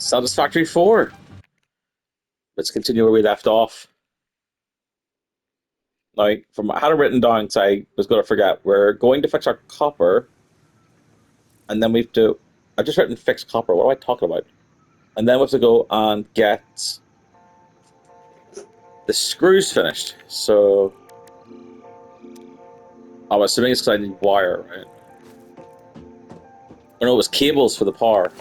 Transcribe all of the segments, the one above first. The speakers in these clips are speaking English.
Satisfactory 4. Let's continue where we left off. Now, from I had it written down because I was going to forget. We're going to fix our copper, and then we have to. I just written fix copper. What am I talking about? And then we have to go and get the screws finished. So I'm assuming it's because I need wire, right? Oh no, it was cables for the power.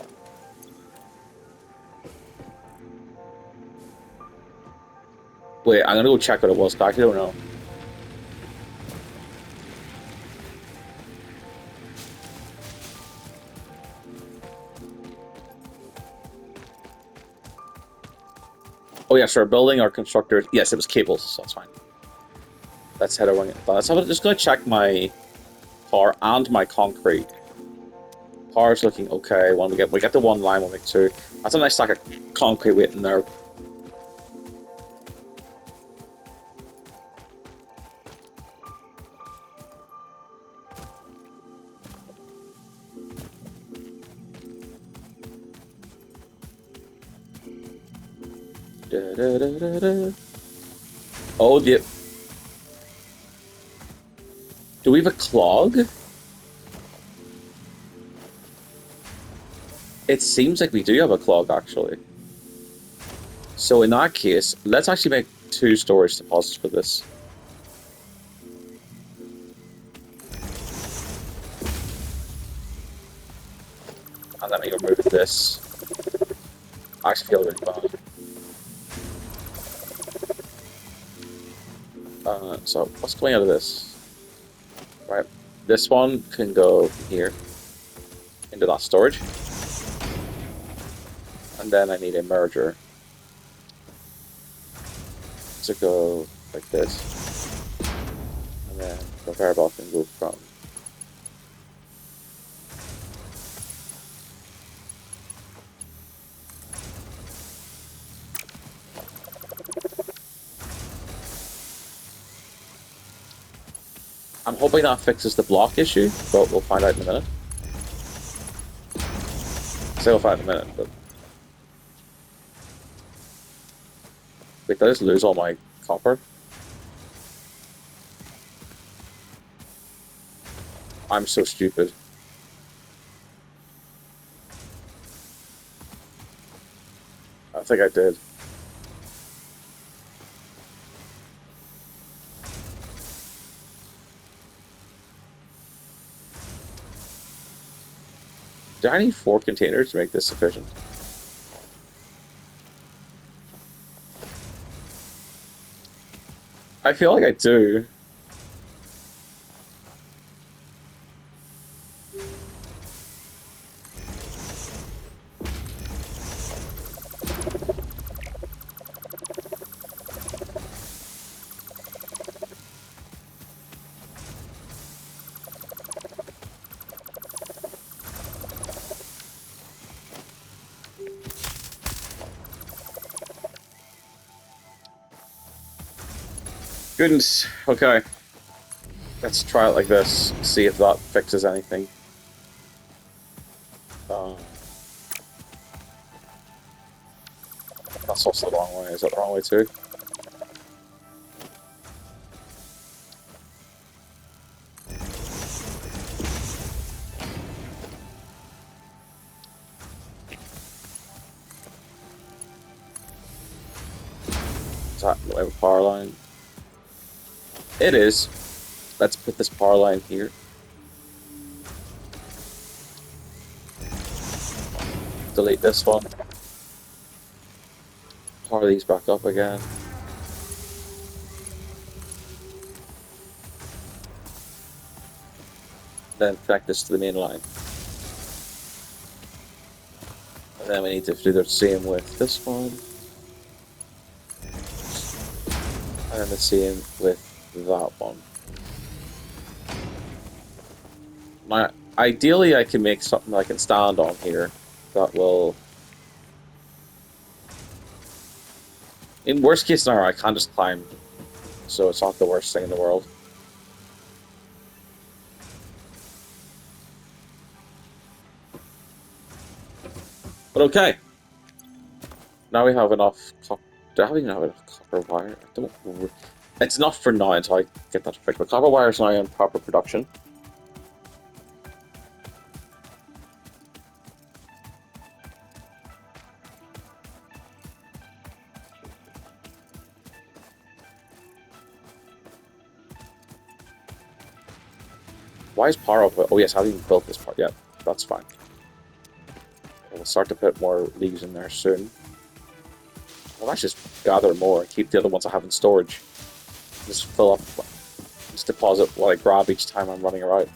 Wait, I'm gonna go check what it was. 'Cause I actually don't know. Oh yeah, sure. Building or constructor. Yes, it was cables, so that's fine. Let's head over. Let's have just gonna check my power and my concrete. Power's looking okay. When we get the one line, we'll make two. That's a nice stack of concrete waiting there. Da, da, da, da, da. Oh, yeah. Do we have a clog? It seems like we do have a clog, actually. So in that case, let's actually make two storage deposits for this. And let me remove this. I actually feel really bad. So what's coming out of this? Right, this one can go here into that storage, and then I need a merger to go like this, and then the variable can go from. I'm hoping that fixes the block issue, but we'll find out in a minute. Say we'll find out in a minute, but wait, did I just lose all my copper? I'm so stupid. I think I did. Do I need 4 containers to make this sufficient? I feel like I do. Goodness. Okay. Let's try it like this. See if that fixes anything. That's also the wrong way. Is that the wrong way too? Is that the way with power line? It is. Let's put this power line here. Delete this one. Power these back up again. Then connect this to the main line. And then we need to do the same with this one. And then the same with that one. Ideally, I can make something I can stand on here that will. In worst case scenario, I can't just climb, so it's not the worst thing in the world. But okay, Now we have enough copper. Do I even have enough copper wire? I don't. It's enough for now until I get that fixed. But copper wire is now in proper production. Why is power output? Oh yes, I haven't even built this part yet. That's fine. We'll start to put more leaves in there soon. Well, let's just gather more and keep the other ones I have in storage. Just fill up, just deposit what I grab each time I'm running around.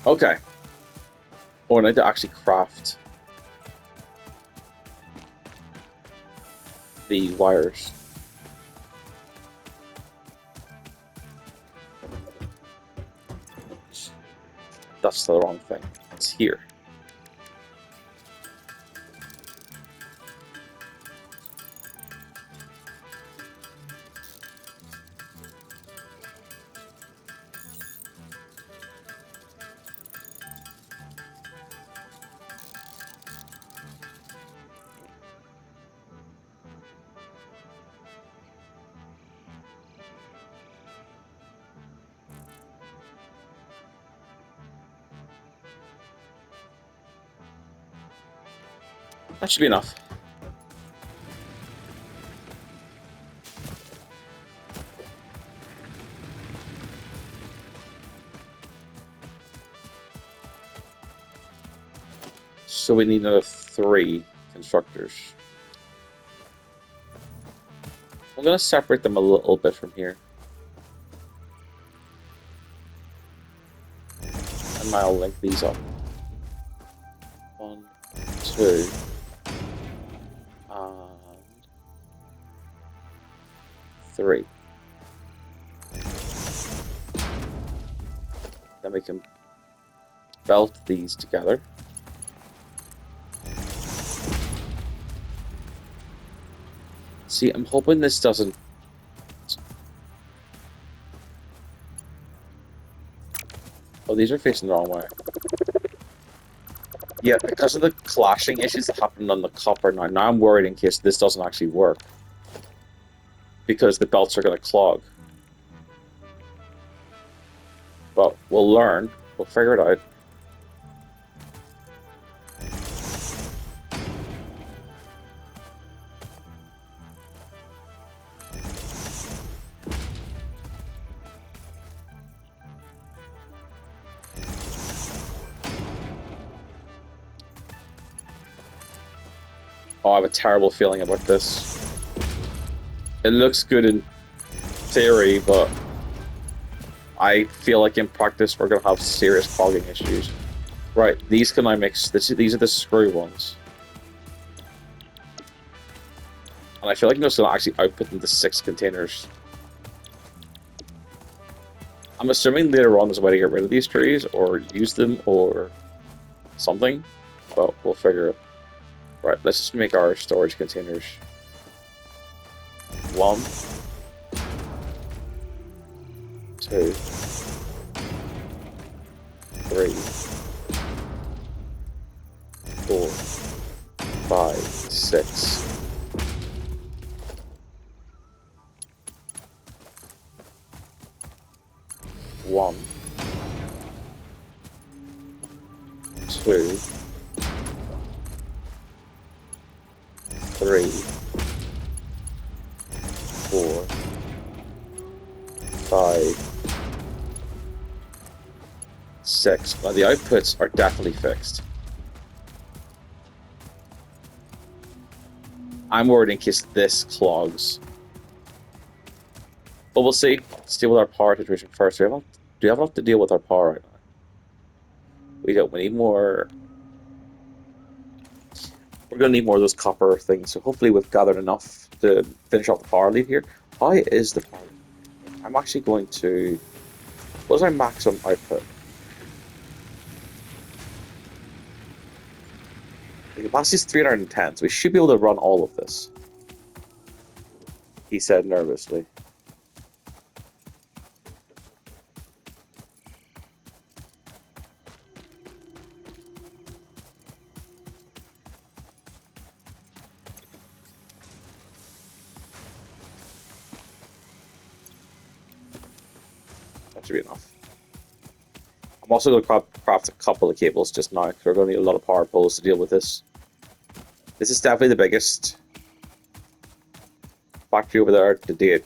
Okay. Oh, I need to actually craft the wires. That's the wrong thing. It's here. That should be enough. So we need another 3 constructors. I'm going to separate them a little bit from here. And I'll link these up. 1, 2, and 3. Then we can belt these together. See, I'm hoping this doesn't... Oh, these are facing the wrong way. Yeah, because of the clashing issues that happened on the copper now I'm worried in case this doesn't actually work. Because the belts are going to clog. But we'll learn. We'll figure it out. Oh, I have a terrible feeling about this. It looks good in theory, but I feel like in practice we're going to have serious clogging issues. Right, these can I mix? These are the screw ones. And I feel like I'm just going to actually output into 6 containers. I'm assuming later on there's a way to get rid of these trees, or use them, or something. But we'll figure it. Right, let's just make our storage containers. 1, 2, 3, 4, 5, 6. One, 2, 3, 4, 5, 6. Now the outputs are definitely fixed. I'm worried in case this clogs. But we'll see. Let's deal with our power situation first. Do we have enough to deal with our power right now? We don't. We need more. We're going to need more of those copper things. So hopefully we've gathered enough to finish off the power lead here. How is the power lead? I'm actually going to... What's our maximum output? The capacity is 310, so we should be able to run all of this. He said nervously. should be enough. I'm also going to craft a couple of cables just now, because we're going to need a lot of power poles to deal with this. This is definitely the biggest factory over there to date.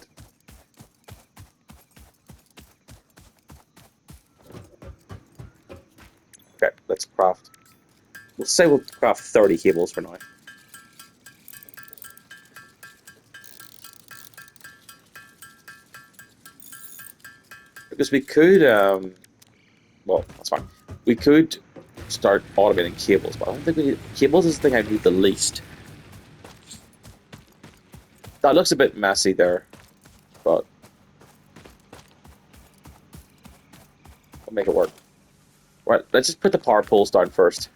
Okay, let's craft. We'll say we'll craft 30 cables for now. Because we could, well, that's fine. We could start automating cables, but I don't think we need... Cables is the thing I need the least. That looks a bit messy there, but we'll make it work. Right, let's just put the power poles down first.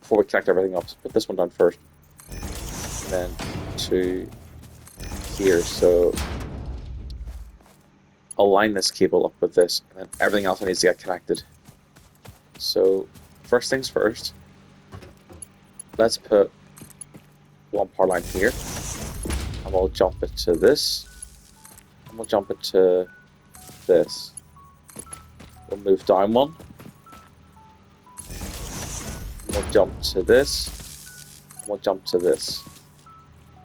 Before we connect everything up, so put this one down first. And then to here, so I'll line this cable up with this, and then everything else needs to get connected. So, first things first, let's put one power line here, and we'll jump it to this, and we'll jump it to this. We'll move down one, and we'll jump to this, and we'll jump to this.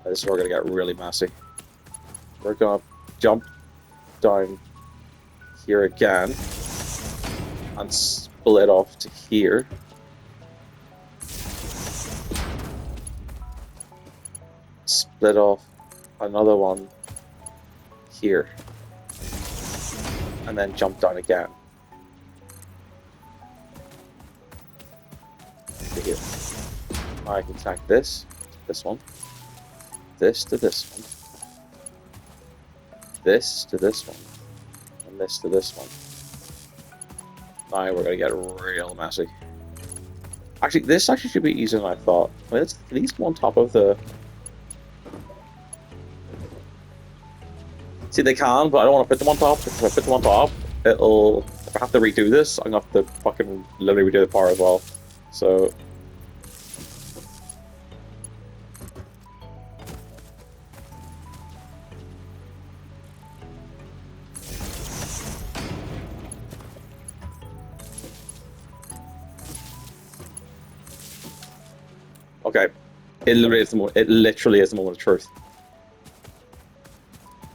Now, this is where we're going to get really messy. We're going to jump down here again, and split off to here. Split off another one here. And then jump down again. To here. Now I can connect this to this one. This to this one. This to this one. And this to this one. Now we're gonna get real messy. Actually, this actually should be easier than I thought. I mean, let's at least go on top of the... See, they can, but I don't want to put them on top, because if I put them on top, it'll... If I have to redo this, I'm gonna have to fucking literally redo the power as well. So... Okay, it literally is the moment of truth.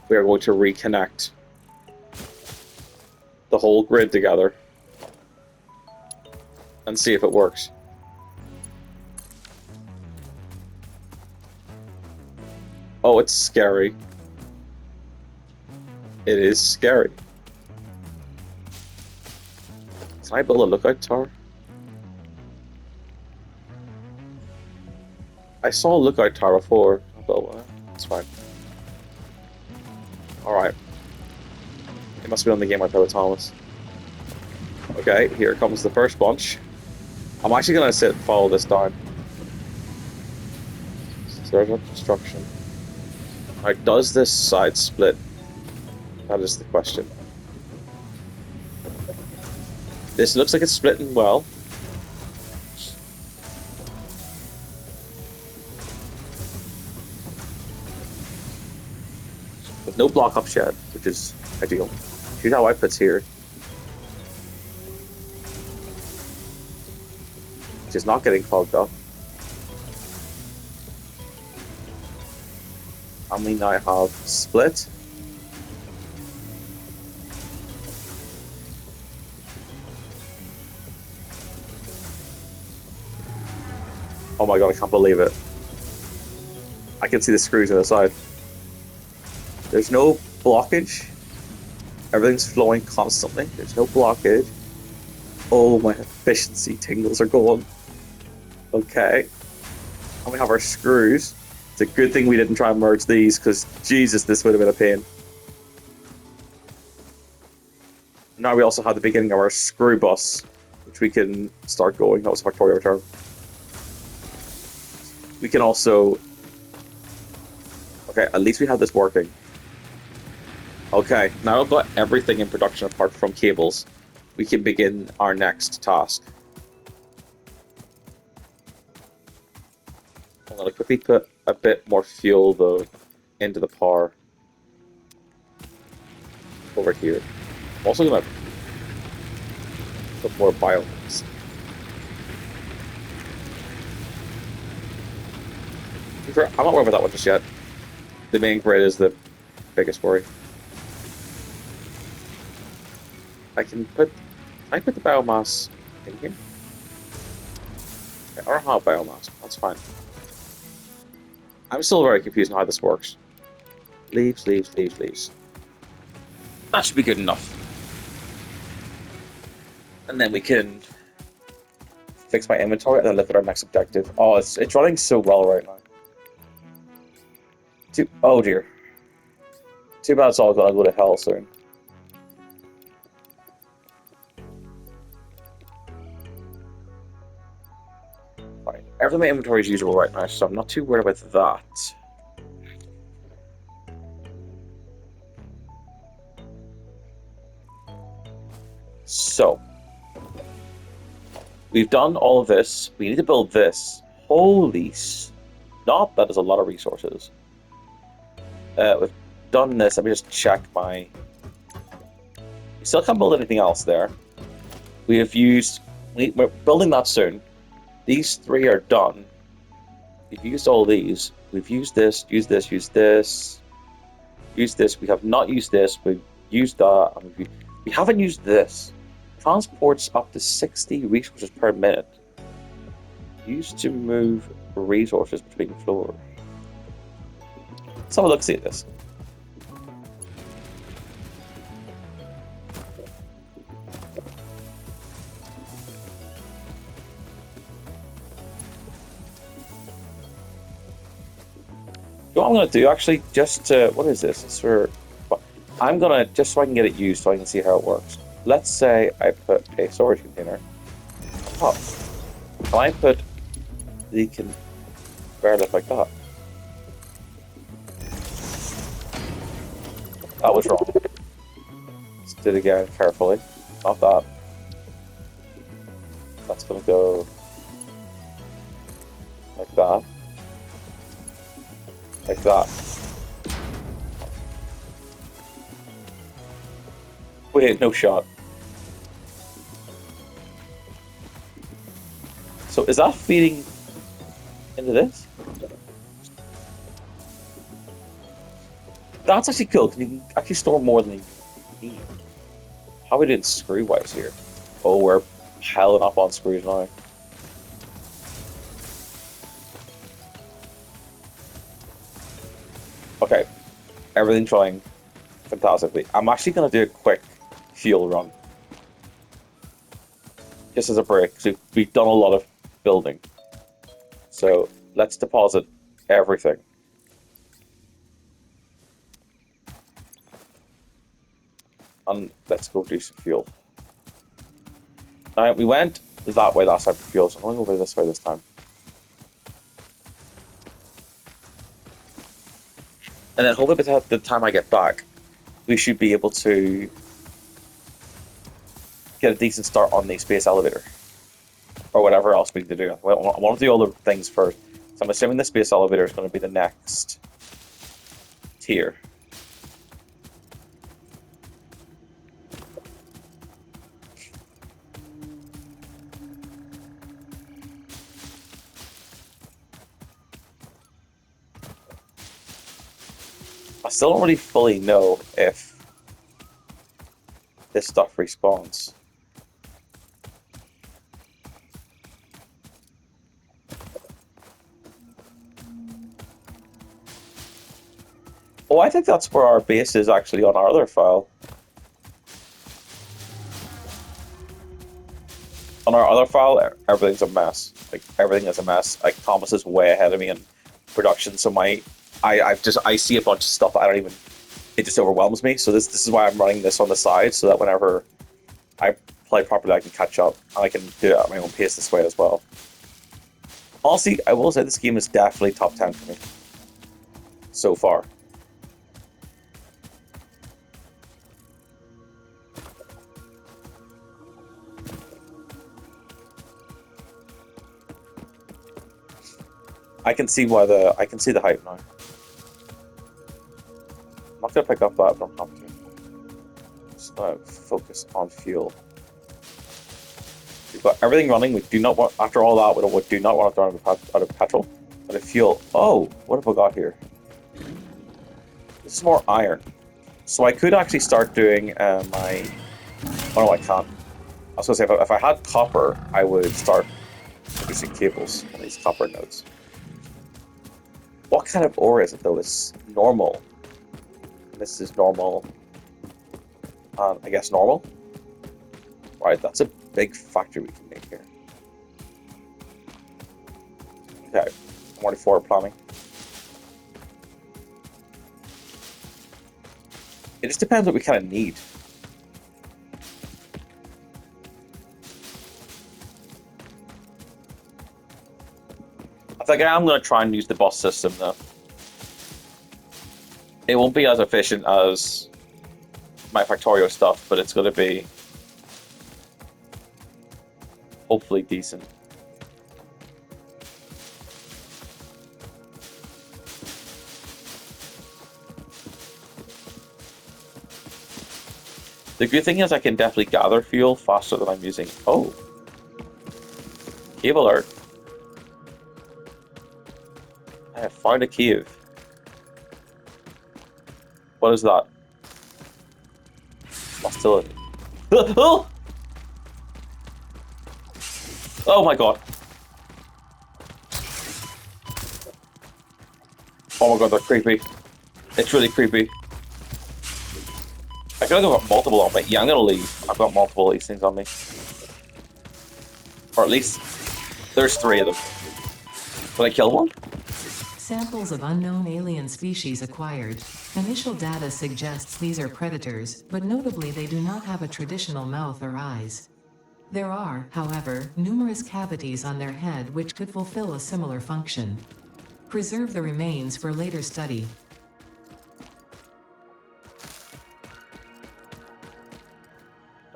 We are going to reconnect the whole grid together and see if it works. Oh, it's scary. It is scary. Can I build a lookout tower? I saw a lookout tower before. I'll build one. It's fine. Alright. It must be on the game I play with Thomas. Okay, here comes the first bunch. I'm actually going to follow this down. Server construction. Alright, does this side split? That is the question. This looks like it's splitting well. With no block up shed, which is ideal. Here's how outputs here. Which is not getting clogged up. And we now have split. Oh my god, I can't believe it. I can see the screws on the side. There's no blockage. Everything's flowing constantly. There's no blockage. Oh, my efficiency tingles are going. Okay. And we have our screws. It's a good thing we didn't try and merge these, because Jesus, this would have been a pain. Now we also have the beginning of our screw bus, which we can start going. That was a Victoria return. We can also... Okay, at least we have this working. Okay, now I've got everything in production apart from cables. We can begin our next task. I'm going to quickly put a bit more fuel, though, into the power. over here. I'm also gonna put more biomass. I'm not worried about that one just yet. The main grid is the biggest worry. Can I put the biomass in here? Okay, I don't have biomass. That's fine. I'm still very confused on how this works. Leaves. That should be good enough. And then we can fix my inventory and then look at our next objective. Oh, it's running so well right now. Oh dear. Too bad it's all gonna go to hell soon. Fine. Everything in my inventory is usable right now, so I'm not too worried about that. So, we've done all of this. We need to build this. Holy snot, that is a lot of resources. We've done this. Let me just check my... We still can't build anything else there. We have used... We're building that soon. These three are done. We've used all these. We've used this, used this, used this. Used this. We have not used this. We've used that. And we haven't used this. Transports up to 60 resources per minute. Used to move resources between floors. Let's have a look-see at this. What I'm going to do, actually, just to... What is this? It's for... I'm going to... Just so I can get it used, so I can see how it works. Let's say I put a storage container up. Can I put the conveyor lift like that? That was wrong. Let's do it again carefully. Not that. That's going to go like that. Like that. Wait, no shot. So is that feeding into this? That's actually cool, because you can actually store more than you need. How are we doing screw-wise here? Oh, we're piling up on screws now. Okay, everything's running fantastically. I'm actually going to do a quick fuel run. Just as a break, because we've done a lot of building. So let's deposit everything. And let's go do some fuel. Now, we went that way last time for fuel, so I'm going to go over this way this time. And then hopefully by the time I get back, we should be able to get a decent start on the space elevator. Or whatever else we need to do. I want to do all the things first. So I'm assuming the space elevator is going to be the next tier. I still don't really fully know if this stuff respawns. Oh, I think that's where our base is actually on our other file. On our other file, everything's a mess. Like, everything is a mess. Like, Thomas is way ahead of me in production, so I see a bunch of stuff that I don't even... It just overwhelms me, so this is why I'm running this on the side, so that whenever I play properly, I can catch up, and I can do it at my own pace this way as well. Honestly, I will say this game is definitely top 10 for me. So far. I can see the hype now. I'm not gonna pick up that, I don't have to. Focus on fuel. We've got everything running. We do not want, after all that, we do not want to run out of petrol. Out of fuel. Oh, what have I got here? This is more iron. So I could actually start doing my... Oh no, I can't. I was going to say, if I had copper, I would start producing cables on these copper nodes. What kind of ore is it, though? It's normal. This is normal. I guess normal? Right, that's a big factory we can make here. Okay, I'm ready for planning. It just depends what we kind of need. I think I'm going to try and use the bus system, though. It won't be as efficient as my Factorio stuff, but it's going to be hopefully decent. The good thing is I can definitely gather fuel faster than I'm using. Oh, cave alert. I have found a cave. What is that? Hostility. Oh! Oh my god. Oh my god, they're creepy. It's really creepy. I feel like I've got multiple on me. Yeah, I'm gonna leave. I've got multiple of these things on me. Or at least there's 3 of them. Did I kill one? Samples of unknown alien species acquired. Initial data suggests these are predators, but notably they do not have a traditional mouth or eyes. There are, however, numerous cavities on their head which could fulfill a similar function. Preserve the remains for later study.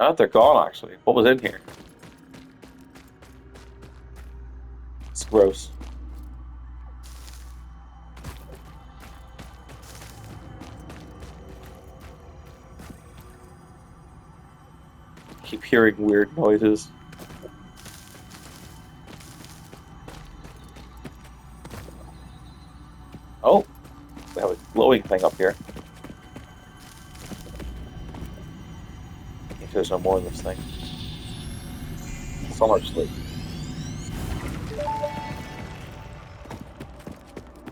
Oh, they're gone, actually. What was in here? It's gross. Keep hearing weird noises. Oh, we have a glowing thing up here. If there's no more of this thing. Summer sleep.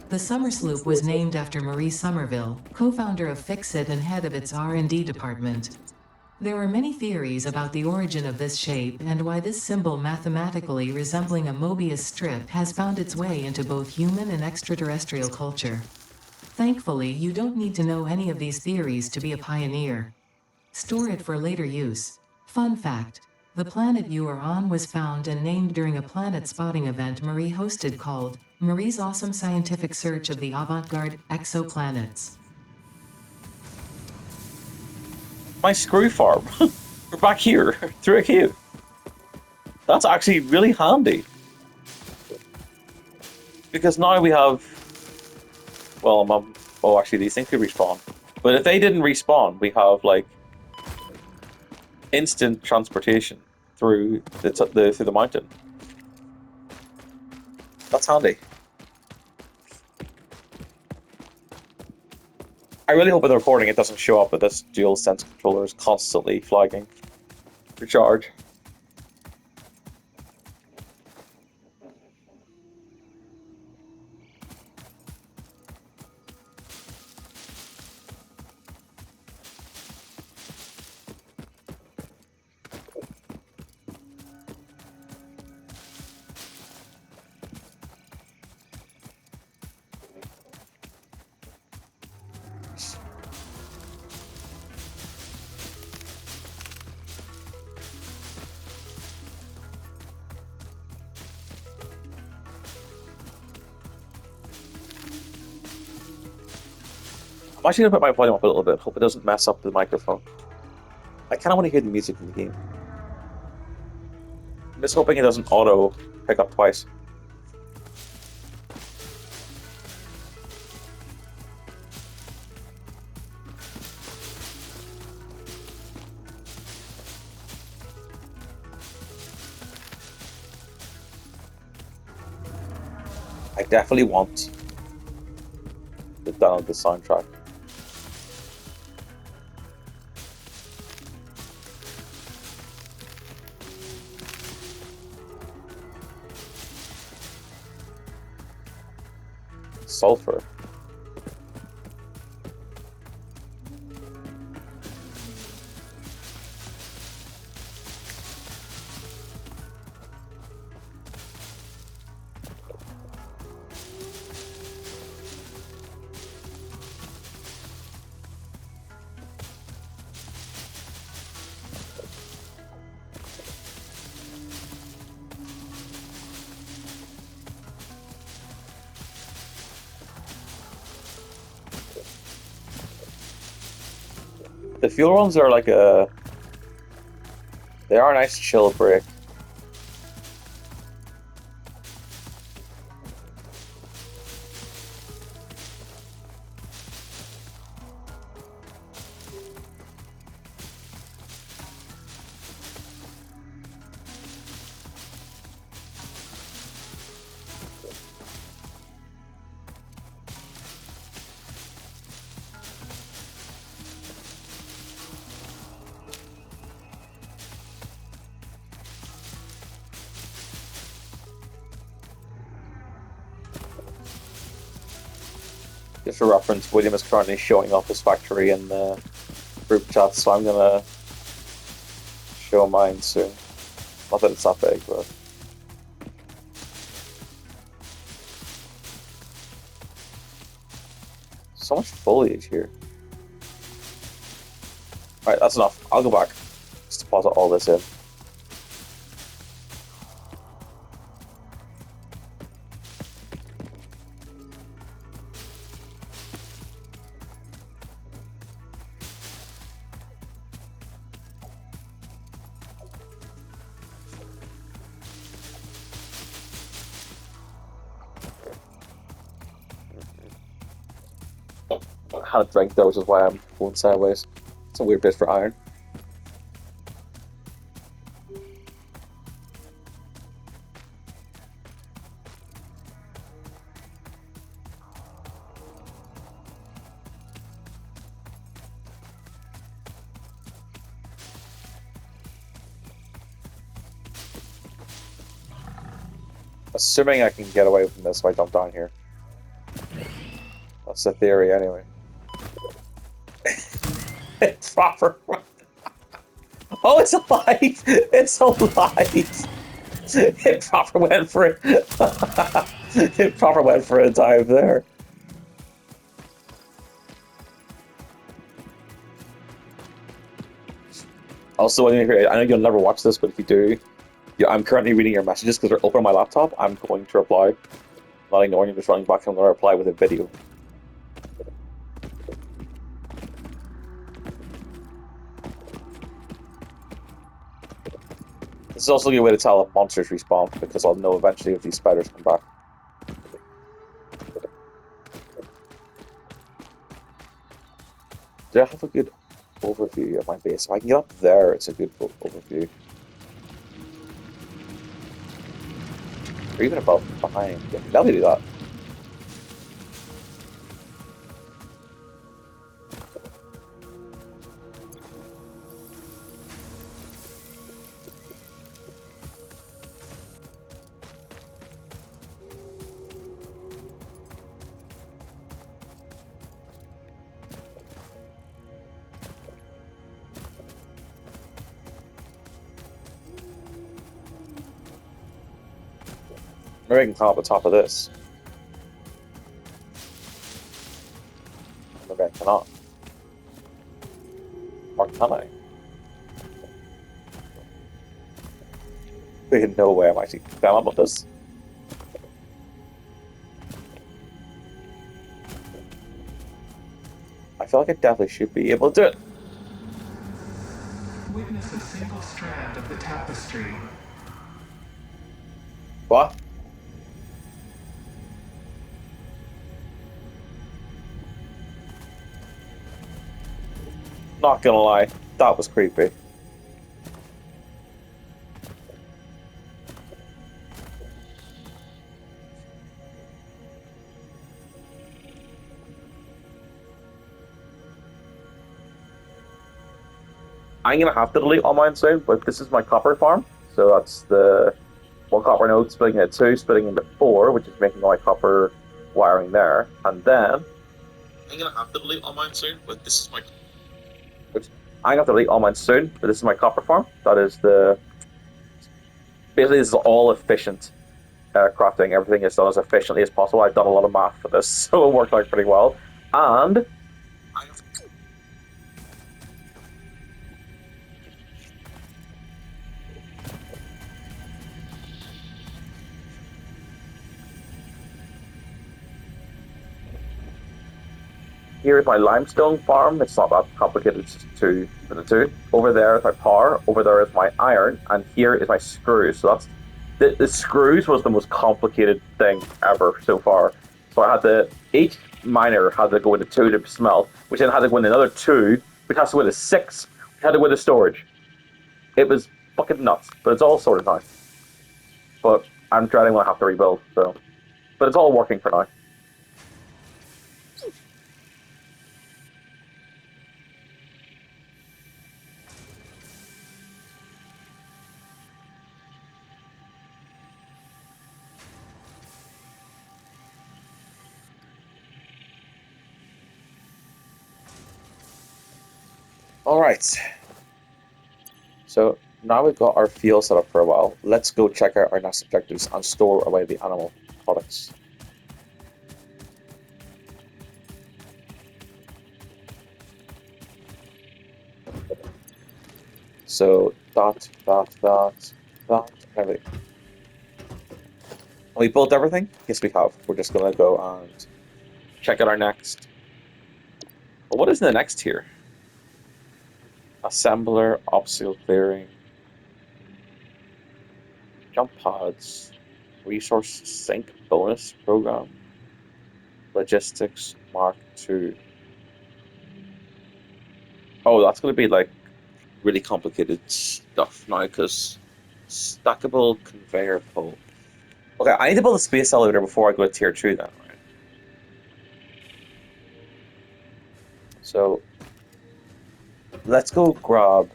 The Summer Sloop was named after Marie Somerville, co-founder of Fixit and head of its R&D department. There are many theories about the origin of this shape and why this symbol mathematically resembling a Mobius strip has found its way into both human and extraterrestrial culture. Thankfully, you don't need to know any of these theories to be a pioneer. Store it for later use. Fun fact: the planet you are on was found and named during a planet spotting event Marie hosted called Marie's Awesome Scientific Search of the Avant-Garde Exoplanets. My screw farm. We're back here, through a cave. That's actually really handy. Because now we have... Well, oh, actually, these things could respawn. But if they didn't respawn, we have, like, instant transportation through the mountain. That's handy. I really hope in the recording it doesn't show up that this dual sense controller is constantly flagging for charge. I'm actually going to put my volume up a little bit, hope it doesn't mess up the microphone. I kind of want to hear the music from the game. I'm just hoping it doesn't auto pick up twice. I definitely want to download the soundtrack. Sulfur. The fuel runs are like a... They are a nice chill break. Just for reference, William is currently showing off his factory in the group chat, so I'm gonna show mine soon. Not that it's that big, but... So much foliage here. Alright, that's enough. I'll go back. Just deposit all this in. I had a drink there, which is why I'm going sideways. It's a weird bit for iron. Assuming I can get away from this if I jump down here. That's the theory, anyway. It's proper. Oh, it's alive! It's alive! It proper went for it. It proper went for a dive there. Also, I know you'll never watch this, but if you do, yeah, I'm currently reading your messages because they're open on my laptop. I'm going to reply. Not ignoring you, just running back. I'm going to reply with a video. This is also a good way to tell if monsters respawn, because I'll know eventually if these spiders come back. Do I have a good overview of my base? If I can get up there, it's a good overview. Or even above, behind. Yeah, let me do that. Maybe I can climb up the top of this. Maybe I cannot. Or can I? There's no way I'm actually climb up with this. I feel like I definitely should be able to do it. Witness a single strand of the tapestry. What? Not gonna lie, that was creepy. I'm gonna have to delete all mine soon, but this is my copper farm. So that's the one copper node splitting into 2, splitting into 4, which is making all my copper wiring there. And then I'm gonna have to delete all mine soon, but this is my I'm gonna have to delete all mine soon, but this is my copper farm. That is the basically this is all efficient crafting. Everything is done as efficiently as possible. I've done a lot of math for this, so it worked out pretty well. And here is my limestone farm. It's not that complicated. It's just 2 for the 2. Over there is my power. Over there is my iron. And here is my screws. So that's the screws was the most complicated thing ever so far. So I had to each miner had to go into 2 to smelt, which then had to go into another 2, which has to go into 6, which had to go into storage. It was fucking nuts, but it's all sorted now. But I'm dreading when I have to rebuild. So, but it's all working for now. All right. So now we've got our field set up for a while. Let's go check out our next objectives and store away the animal products. So that. Everything. We built everything? Yes, we have. We're just gonna go and check out our next. Well, what is the next here? Assembler, obstacle clearing, jump pods, resource sink bonus program, logistics Mark II. Oh, that's gonna be like really complicated stuff now because stackable conveyor pull. Okay, I need to build a space elevator before I go to tier 2 then, right? So let's go grab.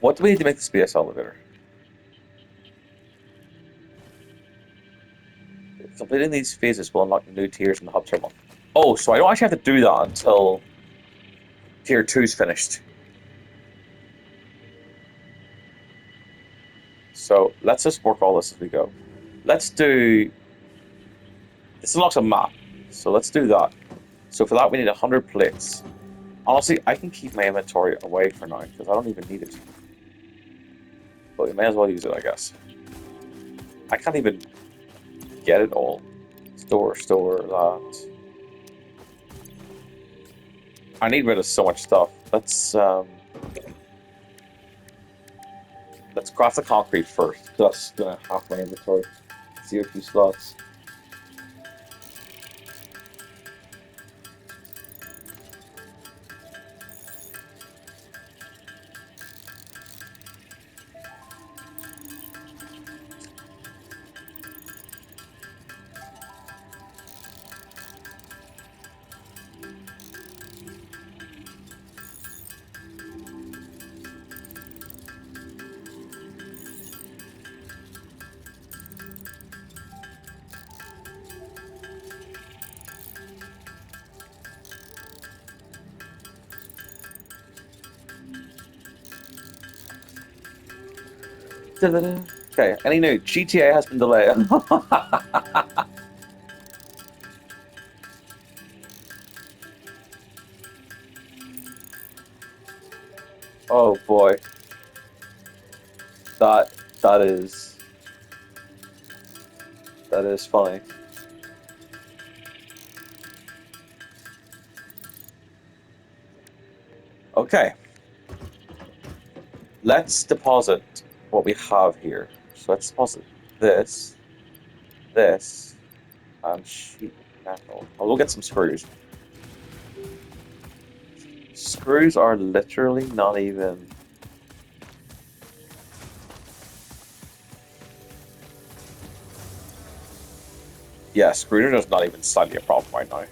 What do we need to make the space elevator? Completing these phases will unlock new tiers in the hub terminal. Oh, so I don't actually have to do that until tier 2 is finished. So let's just work all this as we go. Let's do. This unlocks a map, so let's do that. So for that, we need 100 plates. Honestly, I can keep my inventory away for now because I don't even need it. But we may as well use it, I guess. I can't even get it all. Store that. I need rid of so much stuff. Let's craft the concrete first. That's gonna half my inventory. CO2 slots. Okay, any new? GTA has been delayed. Oh boy. That that is that is funny. Okay. Let's deposit what we have here. So let's deposit this, this, and sheet metal. Oh, we'll get some screws. Screws are literally not even. Yeah, screws are just not even slightly a problem right now.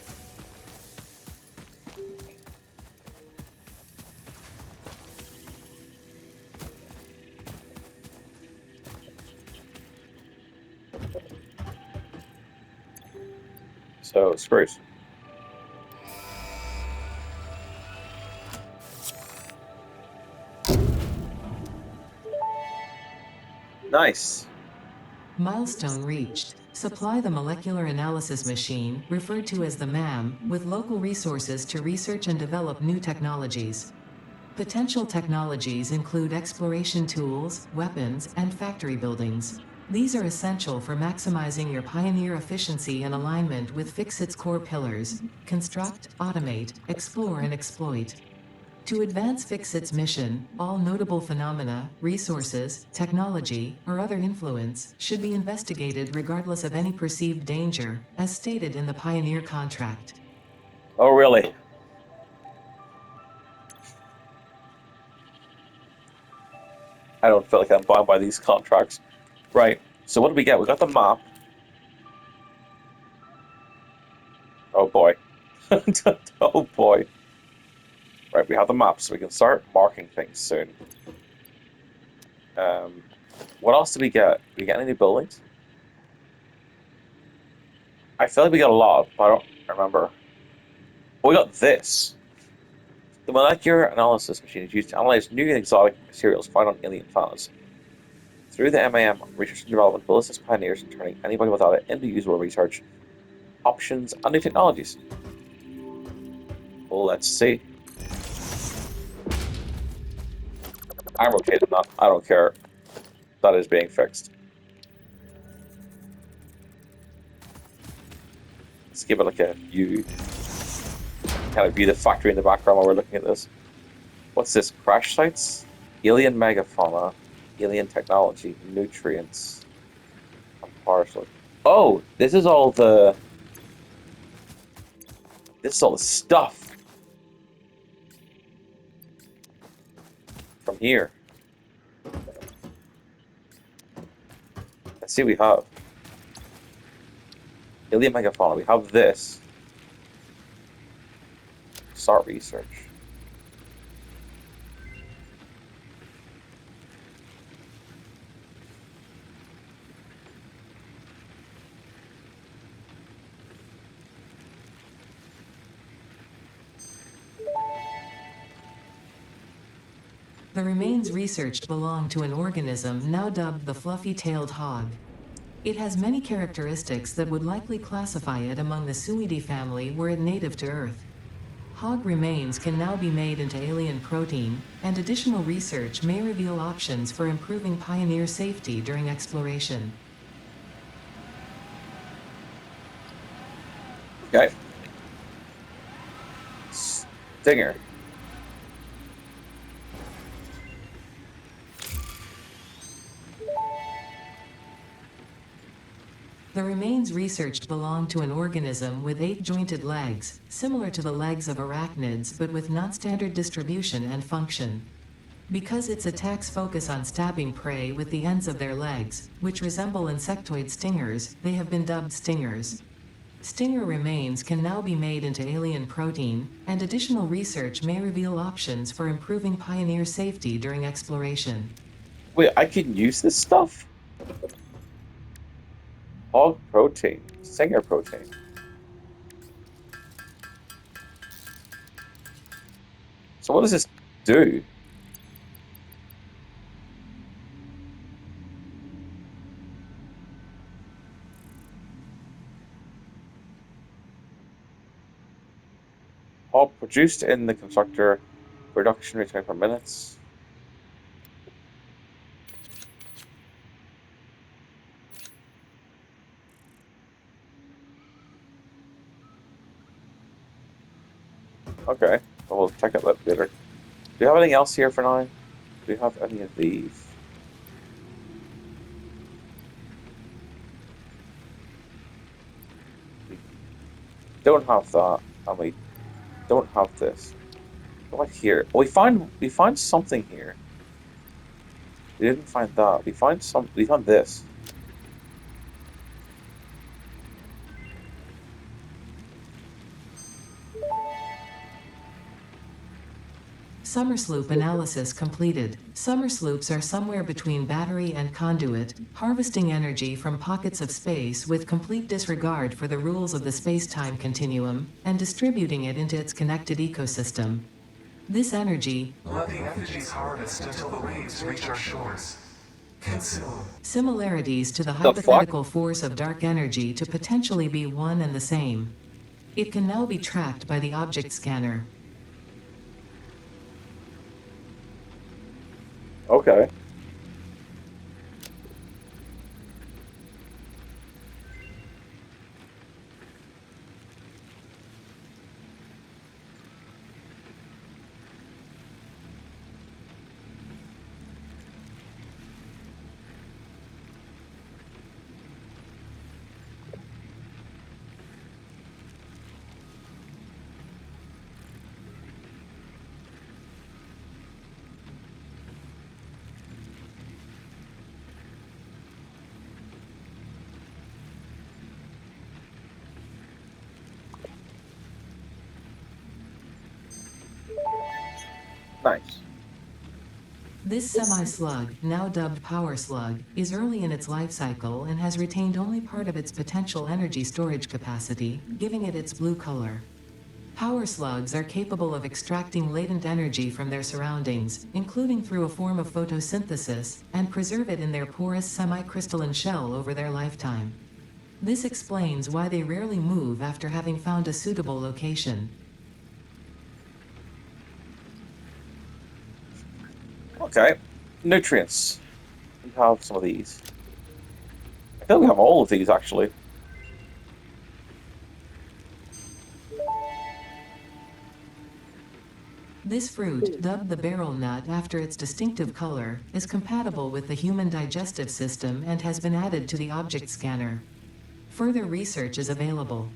So, screws. Nice. Milestone reached. Supply the molecular analysis machine, referred to as the MAM, with local resources to research and develop new technologies. Potential technologies include exploration tools, weapons, and factory buildings. These are essential for maximizing your Pioneer efficiency and alignment with Fixit's core pillars: construct, automate, explore, and exploit. To advance Fixit's mission, all notable phenomena, resources, technology, or other influence should be investigated regardless of any perceived danger, as stated in the Pioneer contract. Oh, really? I don't feel like I'm bound by these contracts. Right. So what did we get? We got the map. Oh boy. Oh boy. Right, we have the map, so we can start marking things soon. Um, what else did we get? Did we get any new buildings? I feel like we got a lot, but I don't remember. Oh, we got this. The molecular analysis machine is used to analyze new and exotic materials found on alien planets. Through the MAM, research and development will assist pioneers in turning anybody without it into usable research options and new technologies. Well, let's see. I'm rotating that. I don't care. That is being fixed. Let's give it like a view. Kind of view the factory in the background while we're looking at this. What's this? Crash sites? Alien megafauna, alien technology, nutrients, and parcel. Oh, this is all the stuff from here. Let's see what we have. Alien megafauna. We have this. Start research. The remains researched belong to an organism now dubbed the fluffy-tailed hog. It has many characteristics that would likely classify it among the Suidae family were it native to Earth. Hog remains can now be made into alien protein, and additional research may reveal options for improving Pioneer safety during exploration. Okay. Stinger. The remains researched belong to an organism with 8 jointed legs, similar to the legs of arachnids but with non-standard distribution and function. Because its attacks focus on stabbing prey with the ends of their legs, which resemble insectoid stingers, they have been dubbed stingers. Stinger remains can now be made into alien protein, and additional research may reveal options for improving Pioneer safety during exploration. Wait, I can use this stuff? Hog protein. Stinger protein. So what does this do? Hog produced in the constructor. Production rate 24 minutes. Okay. Well, we'll check out that later. Do you have anything else here for now? Do you have any of these? We don't have that, and we don't have this. What here? Oh, we find something here. We didn't find that. We found this. Summer sloop analysis completed. Summer sloops are somewhere between battery and conduit, harvesting energy from pockets of space with complete disregard for the rules of the space-time continuum, and distributing it into its connected ecosystem. This energy, Let the effigies harvest until the waves reach our shores. Consume. similarities to the The fuck? hypothetical force of dark energy to potentially be one and the same. It can now be tracked by the object scanner. Okay. Nice. This semi-slug, now dubbed Power Slug, is early in its life cycle and has retained only part of its potential energy storage capacity, giving it its blue color. Power slugs are capable of extracting latent energy from their surroundings, including through a form of photosynthesis, and preserve it in their porous semi-crystalline shell over their lifetime. This explains why they rarely move after having found a suitable location. Okay. Nutrients. We have some of these. I think we have all of these, actually. This fruit, dubbed the barrel nut after its distinctive color, is compatible with the human digestive system and has been added to the object scanner. Further research is available.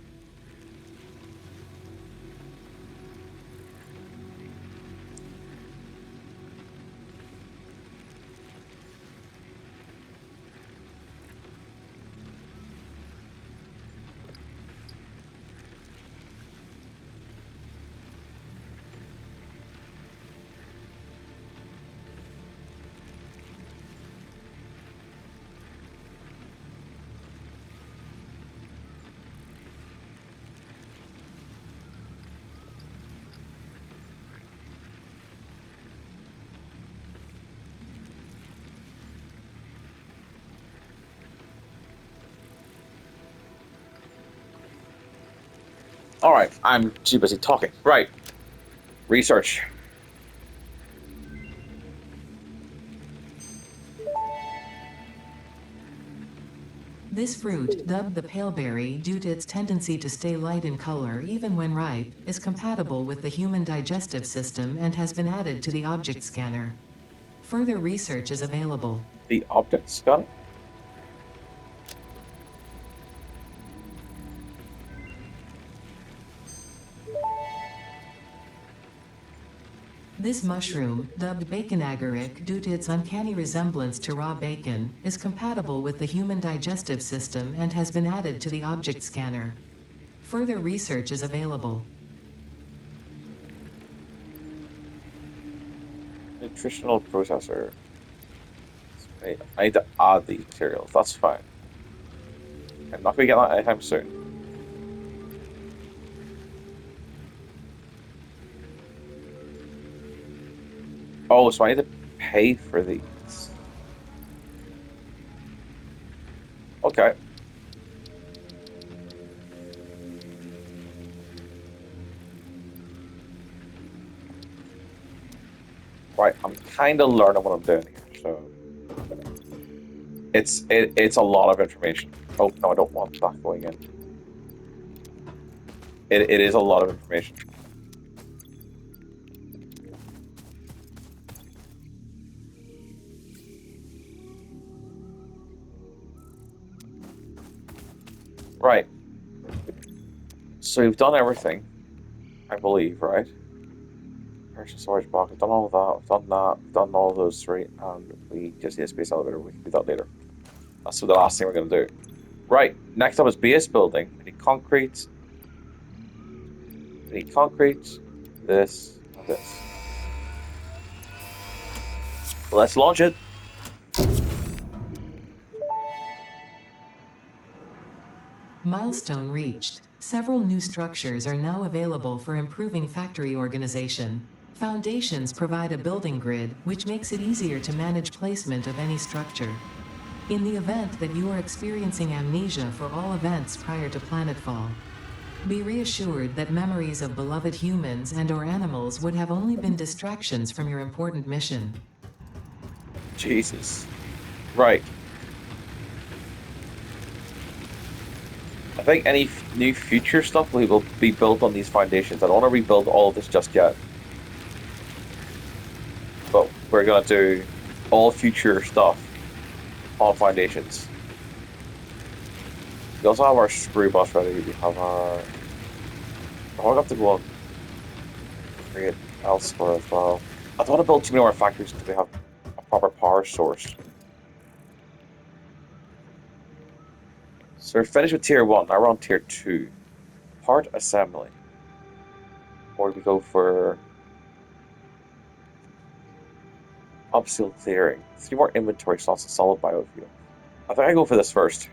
Alright, I'm too busy talking. Right. Research. This fruit, dubbed the paleberry due to its tendency to stay light in color even when ripe, is compatible with the human digestive system and has been added to the object scanner. Further research is available. The object scanner? This mushroom, dubbed bacon agaric due to its uncanny resemblance to raw bacon, is compatible with the human digestive system and has been added to the object scanner. Further research is available. Nutritional processor. I need to add these materials. That's fine. I'm not going to get that anytime soon. Oh, so I need to pay for these. Okay. Right, I'm kind of learning what I'm doing here, so it's a lot of information. Oh no, I don't want that going in. It is a lot of information. Right. So we've done everything, I believe, right? Person storage block, I've done all that, we've done that, we've done all those three, and we just need a space elevator, we can do that later. That's the last thing we're gonna do. Right, next up is base building. We need concrete. We need concrete, this, and this. Let's launch it. Milestone reached. Several new structures are now available for improving factory organization. Foundations provide a building grid, which makes it easier to manage placement of any structure. In the event that you are experiencing amnesia for all events prior to planetfall, be reassured that memories of beloved humans and/or animals would have only been distractions from your important mission. Jesus. Right. I think any new future stuff will be built on these foundations. I don't want to rebuild all of this just yet. But we're going to do all future stuff on foundations. We also have our screw bus ready. We have our... Oh, I have to go on create elsewhere as well. I don't want to build too many more factories until we have a proper power source. So we're finished with tier 1. Now we're on tier 2. Part assembly. Or we go for obstacle clearing. 3 more inventory slots of solid biofuel. I think I go for this first.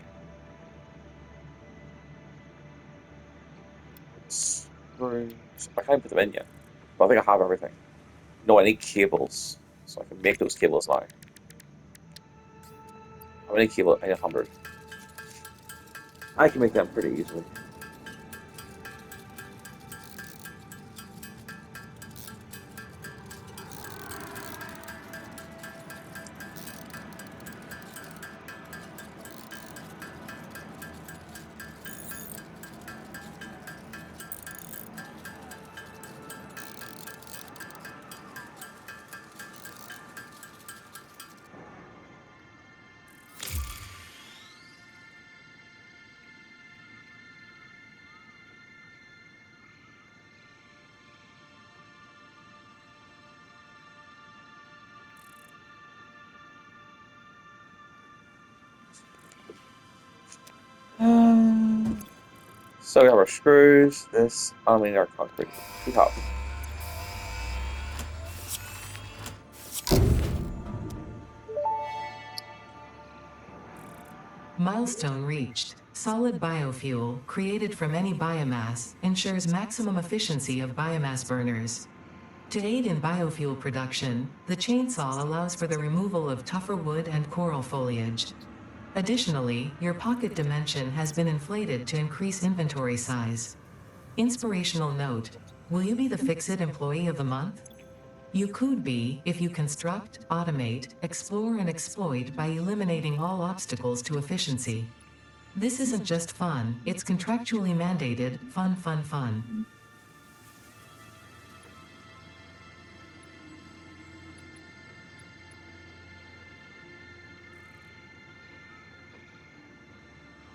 Screws. I can't put them in yet. But I think I have everything. No, I need cables. So I can make those cables now. How many cables? I need 100. I can make them pretty easily. So we have our screws, this, I mean our concrete. We have. Milestone reached. Solid biofuel, created from any biomass, ensures maximum efficiency of biomass burners. To aid in biofuel production, the chainsaw allows for the removal of tougher wood and coral foliage. Additionally, your pocket dimension has been inflated to increase inventory size. Inspirational note: will you be the Fix-It Employee of the Month? You could be if you construct, automate, explore and exploit by eliminating all obstacles to efficiency. This isn't just fun, it's contractually mandated, fun, fun, fun.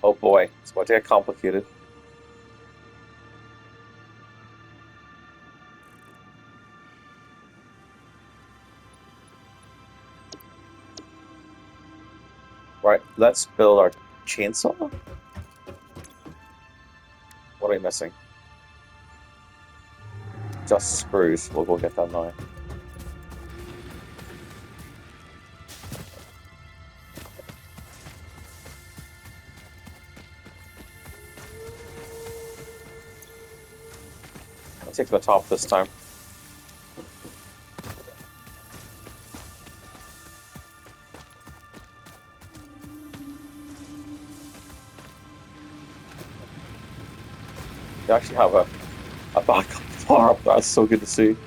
Oh boy, it's about to get complicated. Right, let's build our chainsaw. What are we missing? Just screws. We'll go get that now. I'll take the top this time. You actually have a backup power up. That's so good to see.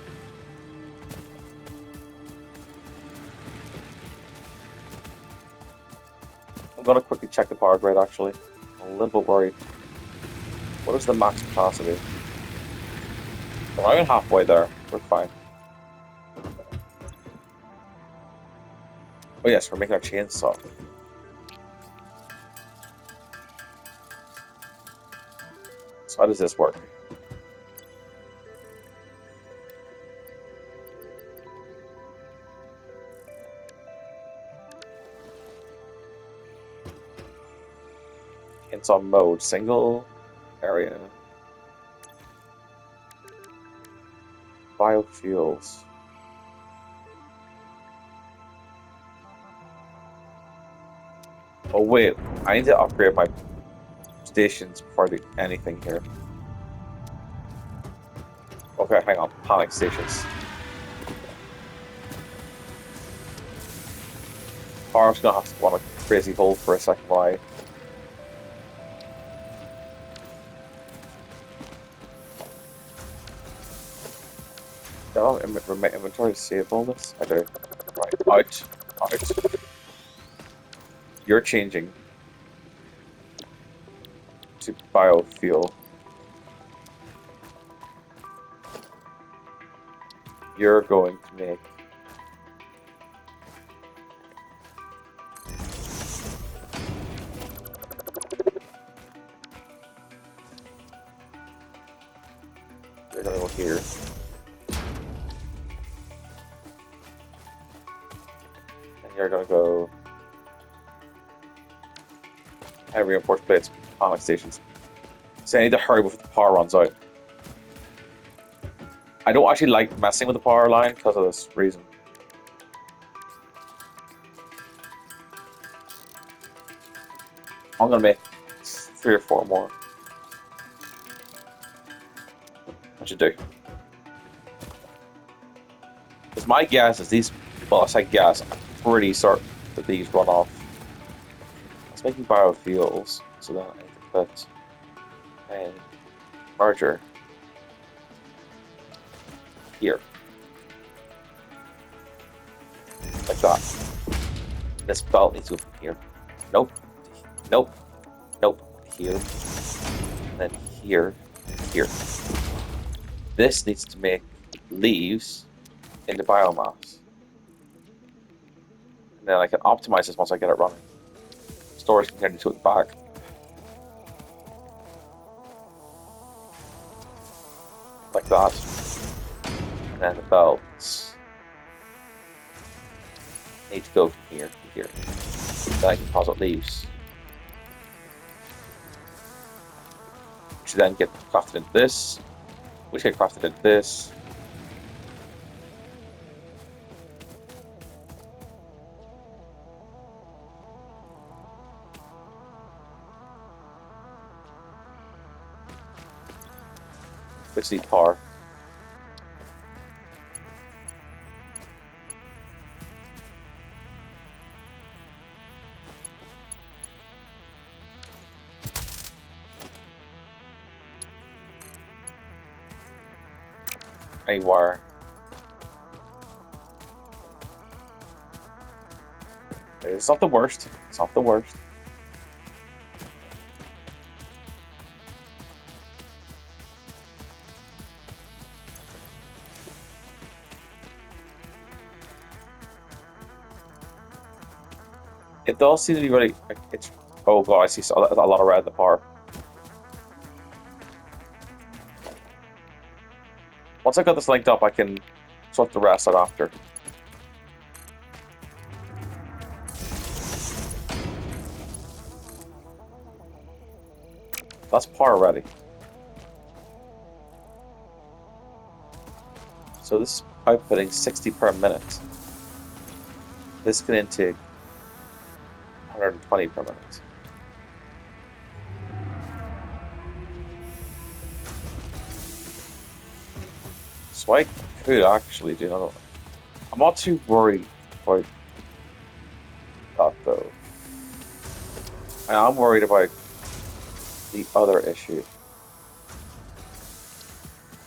I'm gonna quickly check the power grid actually. I'm a little bit worried. What is the max capacity? We're not even halfway there. We're fine. Oh yes, we're making our chainsaw. So how does this work? Chainsaw mode, single area. Biofuels. Oh wait, I need to upgrade my stations before I do anything here. Okay, hang on. Panic stations. Farm's gonna have to go on a crazy hold for a second while. No, my inventory save all this? I do. Right, out. Out. You're changing to biofuel. You're going to make you're gonna go here. And you're gonna go and reinforce plates, atomic stations. So I need to hurry before the power runs out. I don't actually like messing with the power line because of this reason. I'm gonna make 3 or 4 more. What you do? Because my guess is these, well, I say guess, I'm pretty certain that these run off. It's making biofuels, so then I need to put a merger here. Like that. This belt needs to go here. Nope. Nope. Nope. Here. And then here. Here. This needs to make leaves into biomass. And then I can optimize this once I get it running. Storage can turn into it back. Like that. And then the belts need to go from here to here. Then I can deposit leaves. Which then get crafted into this. Which get crafted into this. Which need power. A wire. It's not the worst. It's not the worst. It does seem to be really. It's. Oh god, I see a lot of red in the power. Once I got this linked up, I can sort the rest out after. That's par ready. So this is outputting 60 per minute. This can intake 120 per minute. So I could actually do another one. I'm not too worried about that though. I am worried about the other issue.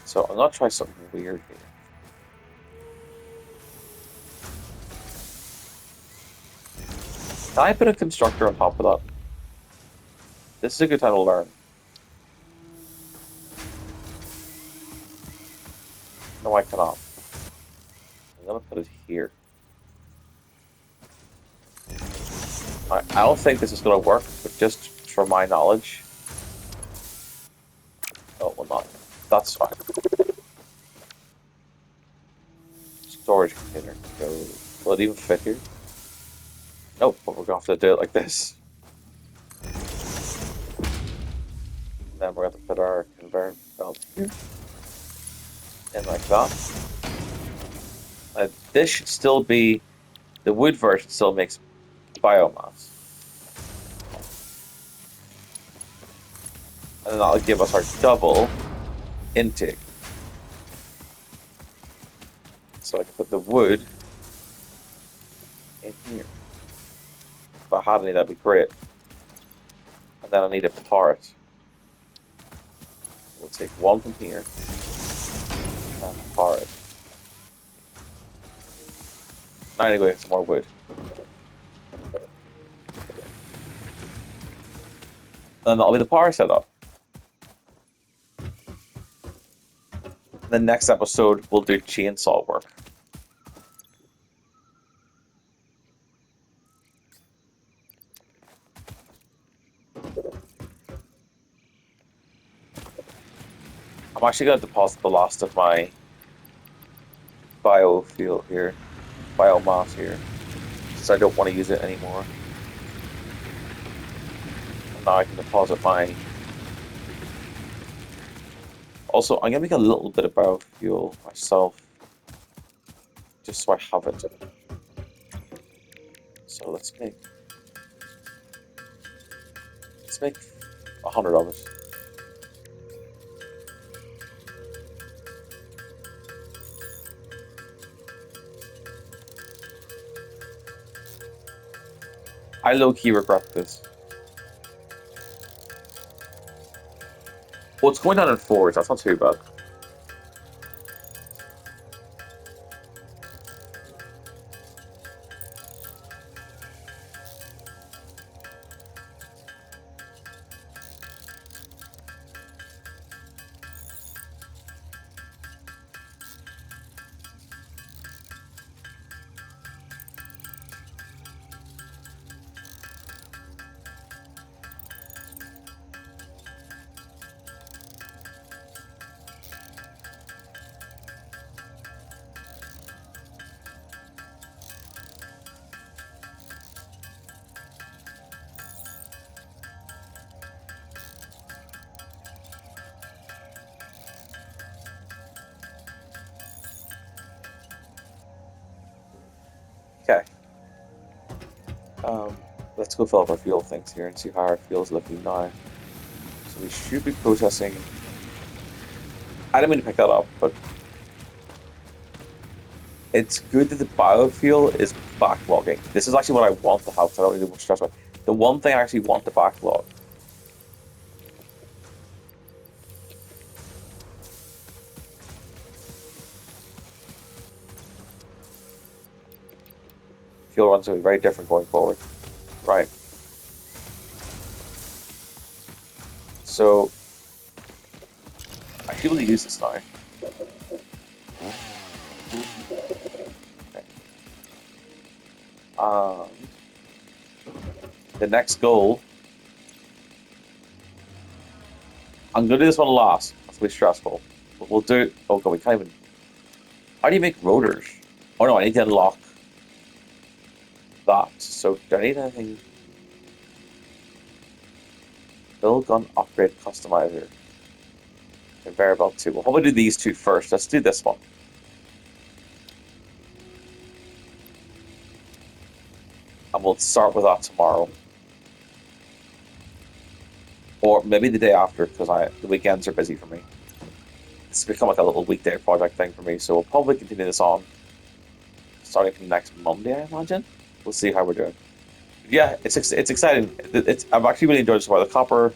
So I'm gonna try something weird here. Can I put a constructor on top of that? This is a good time to learn. No, I cannot. I'm gonna put it here. I don't think this is gonna work, but just for my knowledge. Oh, well, not. That's fine. Storage container. Go. Will it even fit here? Nope, but we're gonna have to do it like this. And then we're gonna have to put our conveyor belt here. And like that. This should still be, the wood version still makes biomass. And then that'll give us our double intake. So I can put the wood in here. If I had any, that'd be great. And then I need to power it. We'll take one from here and power it. Now I need to go get some more wood. Then that'll be the power setup. The next episode, we'll do chainsaw work. I'm actually going to deposit the last of my biofuel here, biomass here, since I don't want to use it anymore. And now I can deposit my... Also, I'm going to make a little bit of biofuel myself, just so I have it. So let's make 100 of it. I low-key regret this. Well, it's going down in 4s, that's not too bad. Okay. Let's go fill up our fuel things here and see how our fuel's looking now. So we should be processing... I didn't mean to pick that up, but... It's good that the biofuel is backlogging. This is actually what I want to have, so I don't need to stress about it. The one thing I actually want to backlog. Fuel runs will be very different going forward. Right. So, I should be able to use this now. Okay. The next goal. I'm gonna do this one last. That's gonna be stressful. But we'll do. Oh god, we can't even. How do you make rotors? Oh no, I need to unlock that. So, do I need anything? Build gun upgrade customizer. Conveyor belt 2. We'll probably do these two first. Let's do this one. And we'll start with that tomorrow. Or maybe the day after, because the weekends are busy for me. It's become like a little weekday project thing for me, so we'll probably continue this on starting from next Monday, I imagine. We'll see how we're doing. Yeah, it's exciting. I've actually really enjoyed this far. The copper,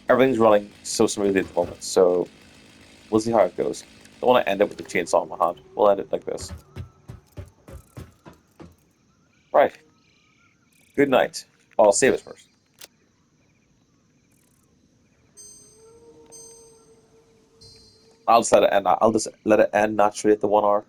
everything's running so smoothly at the moment, so we'll see how it goes. Don't want to end it with the chainsaw in my hand. We'll end it like this. Right. Good night. Oh, I'll save it first. I'll just let it end. I'll just let it end naturally at the 1 hour.